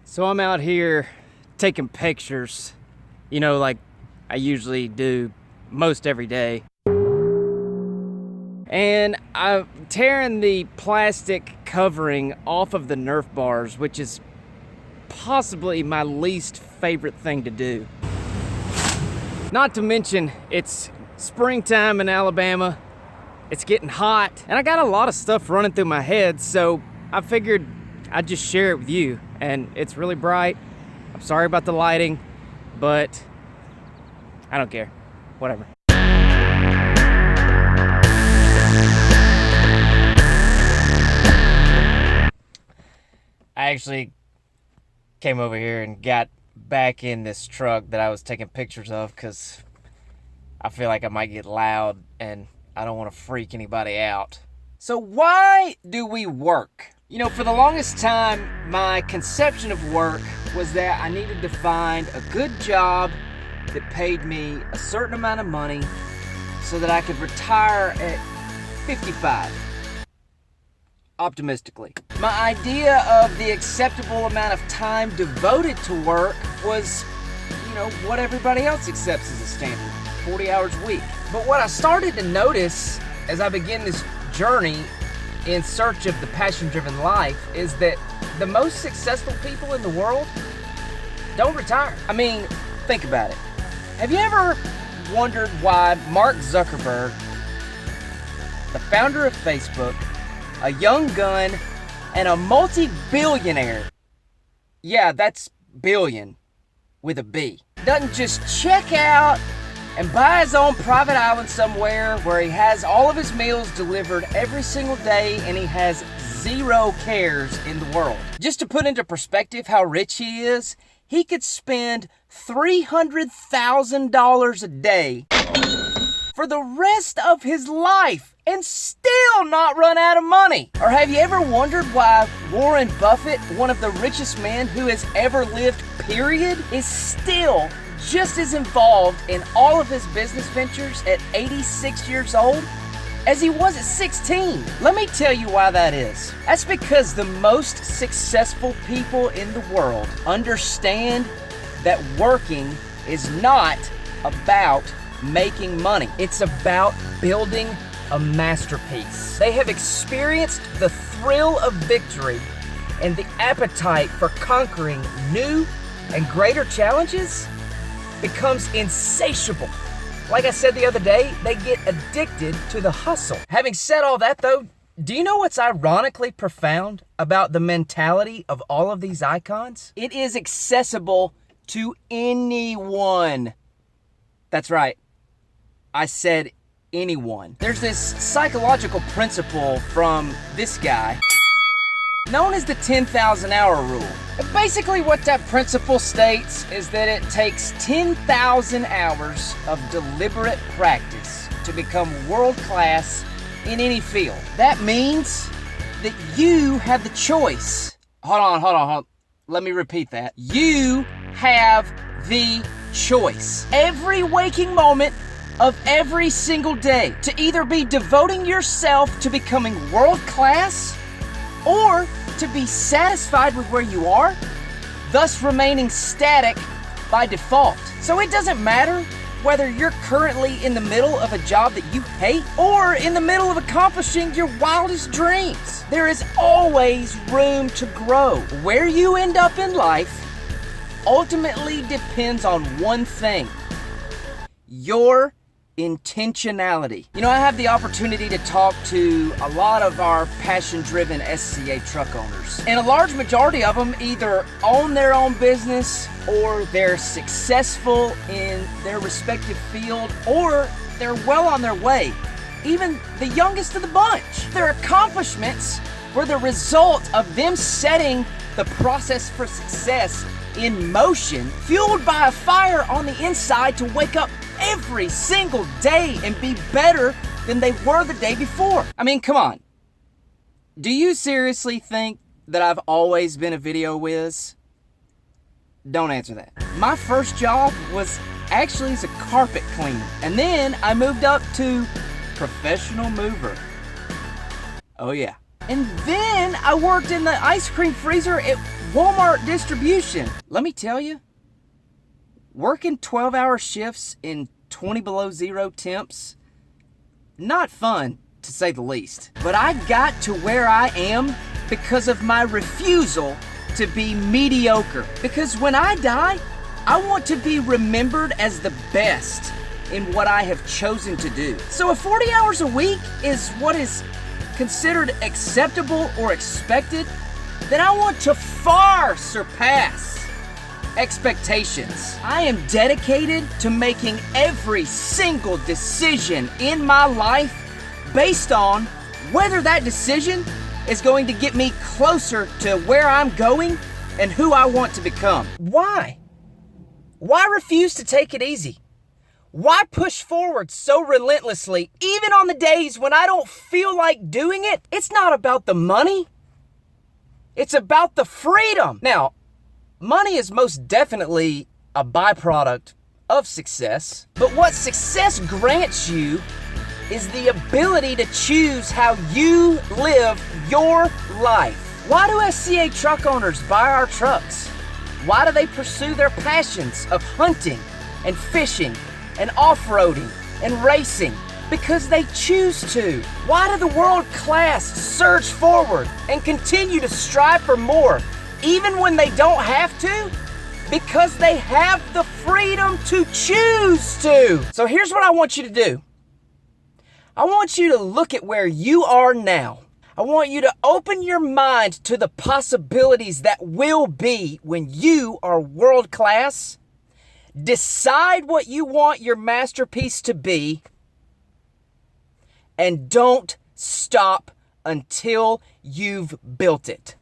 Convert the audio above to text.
So I'm out here taking pictures, you know, like I usually do most every day. And I'm tearing the plastic covering off of the Nerf bars, which is possibly my least favorite thing to do. Not to mention, it's springtime in Alabama. It's getting hot, and I got a lot of stuff running through my head, so I figured I'd just share it with you. And it's really bright. I'm sorry about the lighting, but I don't care. Whatever. I actually came over here and got back in this truck that I was taking pictures of because I feel like I might get loud and I don't want to freak anybody out. So why do we work? You know, for the longest time, my conception of work was that I needed to find a good job that paid me a certain amount of money so that I could retire at 55. Optimistically. My idea of the acceptable amount of time devoted to work was, you know, what everybody else accepts as a standard, 40 hours a week. But what I started to notice as I began this journey in search of the passion-driven life is that the most successful people in the world don't retire. I mean, think about it. Have you ever wondered why Mark Zuckerberg, the founder of Facebook, a young gun, and a multi-billionaire, yeah, that's billion with a B, doesn't just check out and buy his own private island somewhere where he has all of his meals delivered every single day and he has zero cares in the world? Just to put into perspective how rich he is, he could spend $300,000 a day for the rest of his life and still not run out of money. Or have you ever wondered why Warren Buffett, one of the richest men who has ever lived, period, is still just as involved in all of his business ventures at 86 years old as he was at 16? Let me tell you why that is. That's because the most successful people in the world understand that working is not about making money. It's about building a masterpiece. They have experienced the thrill of victory, and the appetite for conquering new and greater challenges becomes insatiable. Like I said the other day, they get addicted to the hustle. Having said all that though, do you know what's ironically profound about the mentality of all of these icons? It is accessible to anyone. That's right. I said anyone. There's this psychological principle from this guy known as the 10,000 hour rule. And basically what that principle states is that it takes 10,000 hours of deliberate practice to become world class in any field. That means that you have the choice. Hold on. Let me repeat that. You have the choice every waking moment of every single day to either be devoting yourself to becoming world class or to be satisfied with where you are, thus remaining static by default. So it doesn't matter whether you're currently in the middle of a job that you hate or in the middle of accomplishing your wildest dreams. There is always room to grow. Where you end up in life ultimately depends on one thing: your intentionality. You know, I have the opportunity to talk to a lot of our passion-driven SCA truck owners, and a large majority of them either own their own business or they're successful in their respective field or they're well on their way. Even the youngest of the bunch. Their accomplishments were the result of them setting the process for success in motion, fueled by a fire on the inside to wake up every single day and be better than they were the day before. I mean, come on. Do you seriously think that I've always been a video whiz? Don't answer that. My first job was actually as a carpet cleaner, and then I moved up to professional mover. Oh yeah. And then I worked in the ice cream freezer at Walmart distribution. Let me tell you, working 12-hour shifts in 20 below zero temps, not fun to say the least. But I got to where I am because of my refusal to be mediocre. Because when I die, I want to be remembered as the best in what I have chosen to do. So if 40 hours a week is what is considered acceptable or expected, then I want to far surpass expectations. I am dedicated to making every single decision in my life based on whether that decision is going to get me closer to where I'm going and who I want to become. Why? Why refuse to take it easy? Why push forward so relentlessly, even on the days when I don't feel like doing it? It's not about the money. It's about the freedom. Now, money is most definitely a byproduct of success, but what success grants you is the ability to choose how you live your life. Why do SCA truck owners buy our trucks? Why do they pursue their passions of hunting and fishing and off-roading and racing? Because they choose to. Why do the world class surge forward and continue to strive for more, even when they don't have to? Because they have the freedom to choose to. So here's what I want you to do. I want you to look at where you are now. I want you to open your mind to the possibilities that will be when you are world class. Decide what you want your masterpiece to be, and don't stop until you've built it.